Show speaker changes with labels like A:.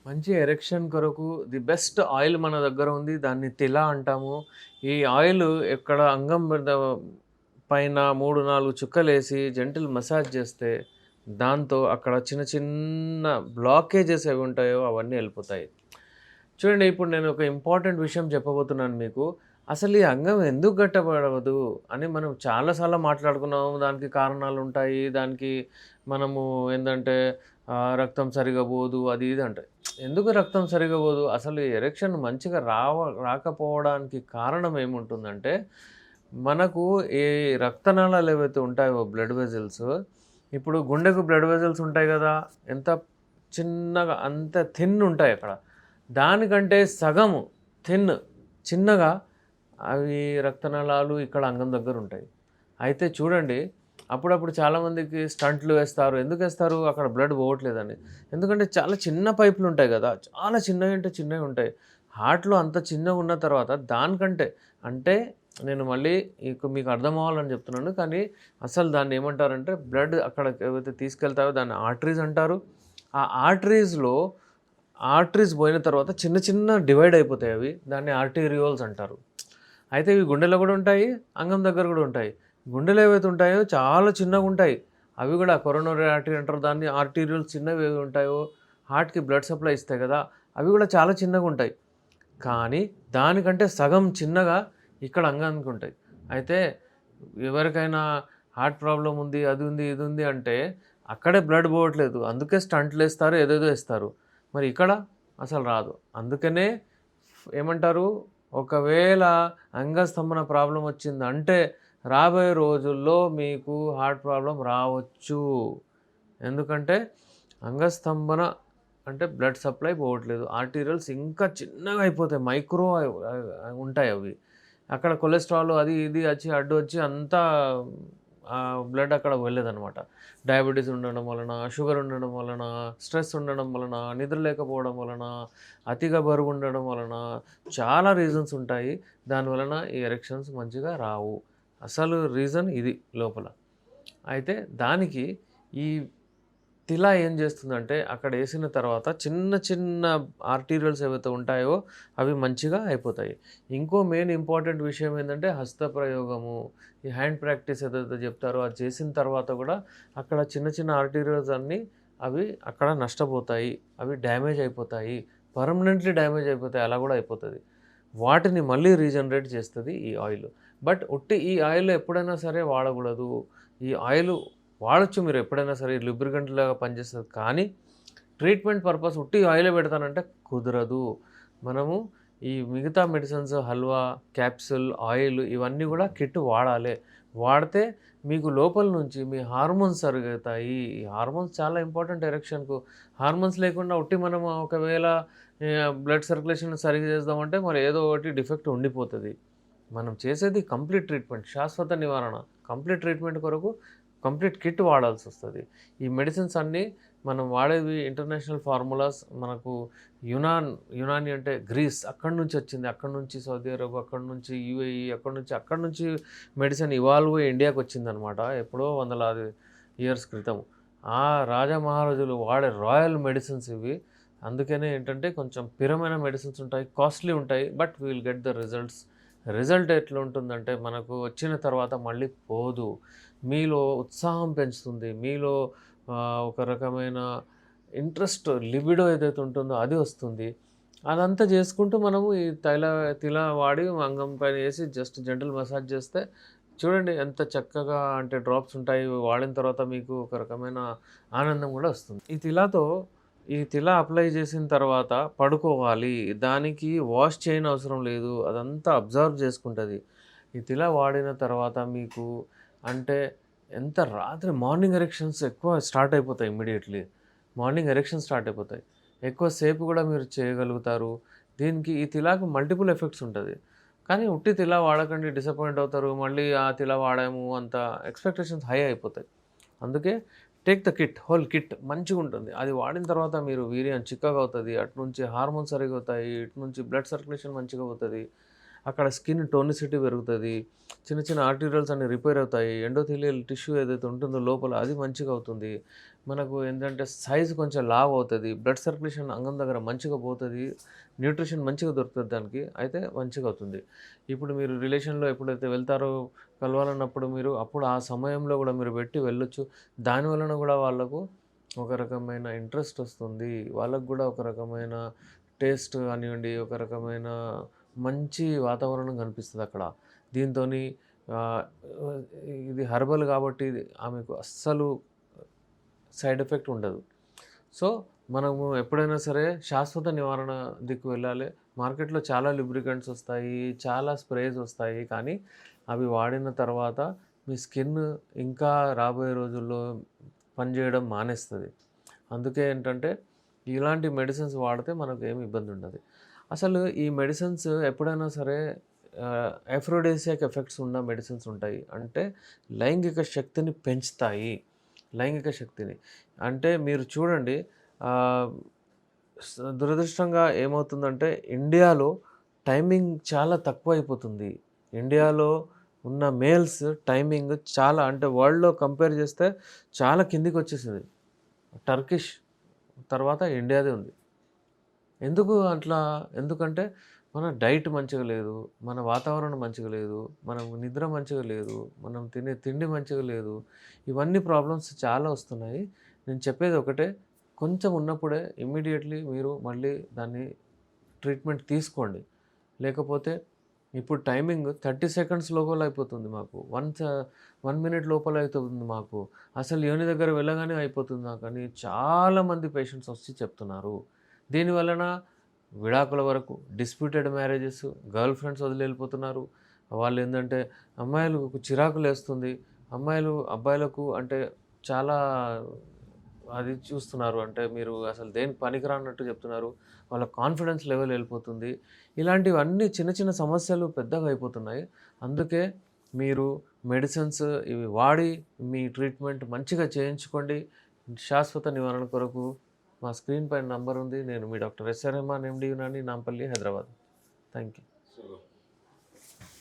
A: మంచి ఎరెక్షన్ కొరకు the best oil మన దగ్గర ఉంది. దాన్ని తిల అంటాము. ఈ ఆయిల్ ఎక్కడ అంగం మీద పైన 3, 4 చుక్కలేసి జెంటిల్ మసాజ్ చేస్తే, దాంతో అక్కడ చిన్న చిన్న బ్లాకేజెస్ ఏవి ఉంటాయో అవన్నీ ఎళ్ళిపోతాయి. చూడండి, ఇప్పుడు నేను ఒక ఇంపార్టెంట్ విషయం చెప్పబోతున్నాను మీకు. అసలు ఈ అంగం ఎందుకు గట్టబడవదు అని మనం చాలా సార్లు మాట్లాడుకున్నాము. దానికి కారణాలుంటాయి. దానికి మనము ఏందంటే రక్తం సరిగ్గా పోదు అది ఇది అంటాయి. ఎందుకు రక్తం సరిగ్గా పోదు? అసలు ఈ ఎరెక్షన్ మంచిగా రాకపోవడానికి కారణం ఏముంటుందంటే, మనకు ఈ రక్తనాళాలు ఏవైతే ఉంటాయో బ్లడ్ వెసల్స్, ఇప్పుడు గుండెకు బ్లడ్ వెసల్స్ ఉంటాయి గదా! ఎంత చిన్నగా అంత థిన్ ఉంటాయి అక్కడ. దానికంటే సగము థిన్ చిన్నగా అవి రక్తనాళాలు ఇక్కడ అంగం దగ్గర ఉంటాయి. అయితే చూడండి, అప్పుడప్పుడు చాలామందికి స్టంట్లు వేస్తారు. ఎందుకేస్తారు? అక్కడ బ్లడ్ పోవట్లేదని. ఎందుకంటే చాలా చిన్న పైపులు ఉంటాయి గదా! చాలా చిన్నవి అంటే చిన్నవి ఉంటాయి. హార్ట్‌లో అంత చిన్నగున్న తర్వాత దానికంటే అంటే నేను మళ్ళీ మీకు అర్థం అవ్వాలని చెప్తున్నాను. కానీ అసలు దాన్ని ఏమంటారంటే బ్లడ్ అక్కడ ఏవైతే తీసుకెళ్తాయో దాన్ని ఆర్టరీస్ అంటారు. ఆ ఆర్టరీస్ పోయిన తర్వాత చిన్న చిన్న డివైడ్ అయిపోతాయి అవి. దాన్ని ఆర్టీరియోల్స్ అంటారు. అయితే ఇవి గుండెలో గూడా ఉంటాయి. అంగం దగ్గర గూడా ఉంటాయి. గుండెలో ఏవైతే ఉంటాయో చాలా చిన్నగుంటాయి. అవి గూడా కొరోనరీ ఆర్టరీ అంటారు దాన్ని. ఆర్టీరియోల్స్ చిన్నవి ఏవి ఉంటాయో హార్ట్‌కి బ్లడ్ సప్లై ఇస్తాయి గదా! అవి గూడా చాలా చిన్నగుంటాయి. కానీ దానికంటే సగం చిన్నగా ఇక్కడ అంగానికి ఉంటాయి. అయితే ఎవరికైనా హార్ట్ ప్రాబ్లమ్ ఉంది, అది ఉంది, ఇది ఉంది అంటే అక్కడే బ్లడ్ పోవట్లేదు. అందుకే స్టంట్‌లేస్తారు, ఏదేదో ఏస్తారు. మరి ఇక్కడ అసలు రాదు. అందుకనే ఏమంటారు, ఒకవేళ అంగస్తంభన ప్రాబ్లమ్ వచ్చిందంటే రాబోయే రోజుల్లో మీకు హార్ట్ ప్రాబ్లమ్ రావచ్చు. ఎందుకంటే అంగస్తంభన అంటే బ్లడ్ సప్లై పోవట్లేదు. ఆర్టీరియల్స్ ఇంకా చిన్నగా అయిపోతాయి. మైక్రో ఉంటాయి అవి. అక్కడ కొలెస్ట్రాల్ అది ఇది వచ్చి అడ్డు వచ్చి అంతా బ్లడ్ అక్కడ వెళ్ళదనమాట. డయాబెటీస్ ఉండడం వలన, షుగర్ ఉండడం వలన, స్ట్రెస్ ఉండడం వలన, నిద్ర లేకపోవడం వలన, అతిగా బరువు ఉండడం వలన చాలా రీజన్స్ ఉంటాయి. దానివలన ఈ ఎరెక్షన్స్ మంచిగా రావు. అసలు రీజన్ ఇది లోపల. అయితే దానికి ఈ తిల ఏం చేస్తుందంటే అక్కడ ఏసిన తర్వాత చిన్న చిన్న ఆర్టీరియల్స్ ఏవైతే ఉంటాయో అవి మంచిగా అయిపోతాయి. ఇంకో మెయిన్ ఇంపార్టెంట్ విషయం ఏందంటే హస్తప్రయోగము. ఈ హ్యాండ్ ప్రాక్టీస్ ఏదైతే చెప్తారో అది చేసిన తర్వాత కూడా అక్కడ చిన్న చిన్న ఆర్టీరియల్స్ అన్నీ అవి అక్కడ నష్టపోతాయి. అవి డ్యామేజ్ అయిపోతాయి. పర్మనెంట్‌లీ డ్యామేజ్ అయిపోతాయి. అలా కూడా అయిపోతది. వాటిని మళ్ళీ రీజనరేట్ చేస్తది ఈ ఆయిల్. బట్ ఉట్టి ఈ ఆయిల్ ఎప్పుడైనా సరే వాడకూడదు. ఈ ఆయిల్ వాడొచ్చు మీరు ఎప్పుడైనా సరే లూబ్రికంట్ లాగా పనిచేస్తది. కానీ ట్రీట్మెంట్ పర్పస్ ఉట్టి ఆయిలే పెడతానంటే కుదరదు. మనము ఈ మిగతా మెడిసిన్స్ హల్వా, క్యాప్సూల్, ఆయిల్ ఇవన్నీ గూడా కిట్ వాడాలే. వాడితే మీకు లోపల నుంచి మీ హార్మోన్స్ సరుగుతాయి. ఈ హార్మోన్స్ చాలా ఇంపార్టెంట్ ఎరెక్షన్‌కు. హార్మోన్స్ లేకుండా ఉట్టి మనం ఒకవేళ బ్లడ్ సర్క్యులేషన్ సరిగ్గా చేద్దామంటే మరి ఏదో ఒకటి డిఫెక్ట్ ఉండిపోతది. మనం చేసేది కంప్లీట్ ట్రీట్మెంట్, శాశ్వత నివారణ. కంప్లీట్ ట్రీట్మెంట్ కొరకు కంప్లీట్ కిట్ వాడాల్సొస్తది. ఈ మెడిసిన్స్ అన్నీ మనం వాడేవి ఇంటర్నేషనల్ ఫార్ములాస్. మనకు యునాని అంటే గ్రీస్ అక్కడి నుంచి వచ్చింది. అక్కడి నుంచి సౌదీ అరేబియా, అక్కడి నుంచి యూఏఈ, అక్కడి నుంచి మెడిసిన్ ఇవాల్వ్ అయ్యి ఇండియాకొచ్చిందనమాట. ఎప్పుడో వందలాది ఇయర్స్ క్రితం. ఆ రాజా మహారాజులు వాడే రాయల్ మెడిసిన్స్ ఇవి. అందుకనే ఏంటంటే కొంచెం పిరమైన మెడిసిన్స్ ఉంటాయి. కాస్ట్‌లీ ఉంటాయి. But we will get the results. Result ఎట్లుంటుందంటే మనకు వచ్చిన తర్వాత మళ్ళీ పోదు. మీలో ఉత్సాహం పెంచుతుంది. మీలో ఒక రకమైన ఇంట్రెస్ట్, లిబిడో ఏదైతే ఉంటుందో అది వస్తుంది. అదంతా చేసుకుంటూ మనము ఈ తిల వాడి అంగం పైన ఏసి జస్ట్ జెంటిల్ మసాజ్ చేస్తే చూడండి ఎంత చక్కగా అంటే డ్రాప్స్ ఉంటాయి. వాడిన తర్వాత మీకు ఒక రకమైన ఆనందం గూడా వస్తుంది. ఈ తిల అప్లై చేసిన తర్వాత పడుకోవాలి. దానికి వాష్ చేయనవసరం లేదు. అదంతా అబ్జర్వ్ చేసుకుంటది. ఈ తిల వాడిన తర్వాత మీకు అంటే రాత్రి మార్నింగ్ ఎరెక్షన్స్ ఎక్కువ స్టార్ట్ అయిపోతాయి ఇమ్మీడియేట్‌లీ. మార్నింగ్ ఎరెక్షన్స్ స్టార్ట్ అయిపోతాయి. ఎక్కువ సేపు గూడా మీరు చేయగలుగుతారు. దీనికి ఈ తిలాకు మల్టిపుల్ ఎఫెక్ట్స్ ఉంటది. కానీ ఉట్టి తిల వాడకండి డిసప్పాయింట్ అవుతారు. మళ్ళీ ఆ తిల వాడాము అంత ఎక్స్‌పెక్టేషన్స్ హై అయిపోతాయి. అందుకే take the kit, whole kit మంచిగుంటుంది. అది వాడిన తర్వాత మీరు వీర్యం చిక్కగా అవుతది. అటునుంచి హార్మోన్స్ సరిగ్గా అవుతాయి. ఇటు నుంచి బ్లడ్ సర్క్యులేషన్ మంచిగా అవుతది. అక్కడ స్కిన్ టోనిసిటీ పెరుగుతుంది, చిన్న చిన్న ఆర్టీరియల్స్ అన్ని రిపేర్ అవుతాయి, ఎండోథీలియల్ టిష్యూ ఏదైతే ఉంటుందో లోపల అది మంచిగా అవుతుంది, మనకు ఏంటంటే సైజ్ కొంచెం లావ్ అవుతుంది, బ్లడ్ సర్క్యులేషన్ అంగం దగ్గర మంచిగా పోతుంది, న్యూట్రిషన్ మంచిగా దొరుకుతుంది దానికి, అయితే మంచిగా అవుతుంది. ఇప్పుడు మీరు రిలేషన్లో ఎప్పుడైతే వెళ్తారో కలవాలన్నప్పుడు మీరు అప్పుడు ఆ సమయంలో కూడా మీరు పెట్టి వెళ్ళొచ్చు. దాని వలన కూడా వాళ్ళకు ఒక రకమైన ఇంట్రెస్ట్ వస్తుంది, వాళ్ళకు కూడా ఒక రకమైన టేస్ట్ కానివ్వండి, ఒక రకమైన మంచి వాతావరణం కనిపిస్తుంది అక్కడ. దీంతోని ఆహ్, ఇది హెర్బల్ కాబట్టి ఇది ఆమెకు అస్సలు సైడ్ ఎఫెక్ట్ ఉండదు. సో, మనము ఎప్పుడైనా సరే శాశ్వత నివారణ దిక్కు వెళ్ళాలి. మార్కెట్‌లో చాలా లూబ్రికెంట్స్ వస్తాయి, చాలా స్ప్రేస్ వస్తాయి. కానీ అవి వాడిన తర్వాత మీ స్కిన్ ఇంకా రాబోయే రోజుల్లో పనిచేయడం మానేస్తది. అందుకే ఏంటంటే ఇలాంటి మెడిసిన్స్ వాడితే మనకు ఏమి ఇబ్బంది ఉండదు. అసలు ఈ మెడిసిన్స్ ఎప్పుడైనా సరే ఎఫ్రోడేసియాక్ ఎఫెక్ట్స్ ఉన్న మెడిసిన్స్ ఉంటాయి. అంటే లైంగిక శక్తిని పెంచుతాయి. లైంగిక శక్తిని. అంటే మీరు చూడండి ఆహ్, దురదృష్టంగా ఏమవుతుందంటే ఇండియాలో టైమింగ్ చాలా తక్కువైపోతుంది. ఇండియాలో ఉన్న మేల్స్ టైమింగ్ చాలా అంటే వరల్డ్‌లో కంపేర్ చేస్తే చాలా కిందికొచ్చేసింది. టర్కిష్ తర్వాత ఇండియాదే ఉంది. ఎందుకు అట్లా? ఎందుకంటే మన డైట్ మంచిగా లేదు, మన వాతావరణం మంచిగా లేదు, మనం నిద్ర మంచిగా లేదు, మనం తినే తిండి మంచిగా లేదు. ఇవన్నీ ప్రాబ్లమ్స్ చాలా వస్తున్నాయి. నేను చెప్పేది ఒకటే, కొంచెం ఉన్నప్పుడే ఇమ్మీడియేట్‌లీ మీరు మళ్ళీ దాన్ని ట్రీట్మెంట్ తీసుకోండి. లేకపోతే ఇప్పుడు టైమింగ్ 30 సెకండ్స్ లోపల అయిపోతుంది మాకు. 1 మినిట్ లోపల అయితుంది మాకు. అసలు యోని దగ్గర వెళ్ళగానే అయిపోతుంది నాకని చాలామంది పేషెంట్స్ వచ్చి చెప్తున్నారు. దీని వలన విడాకుల వరకు, డిస్ప్యూటెడ్ మ్యారేజెస్, గర్ల్ ఫ్రెండ్స్ వదిలి వెళ్ళిపోతున్నారు. వాళ్ళేందంటే అమ్మాయిలకు చిరాకులేస్తుంది. అమ్మాయిలు అబ్బాయిలకు అంటే చాలా అది చూస్తున్నారు. అంటే మీరు అసలు దేనికి పనికిరానట్టు చెప్తున్నారు. వాళ్ళ కాన్ఫిడెన్స్ లెవెల్ వెళ్ళిపోతుంది. ఇలాంటివన్నీ చిన్న చిన్న సమస్యలు పెద్దగా అయిపోతున్నాయి. అందుకే మీరు మెడిసిన్స్ ఇవి వాడి మీ ట్రీట్మెంట్ మంచిగా చేయించుకోండి. శాశ్వత నివారణ కొరకు మా స్క్రీన్ పైన నంబర్ ఉంది. నేను మీ doctor S R. Rehman MD Unani, Nampally, Hyderabad. Thank you.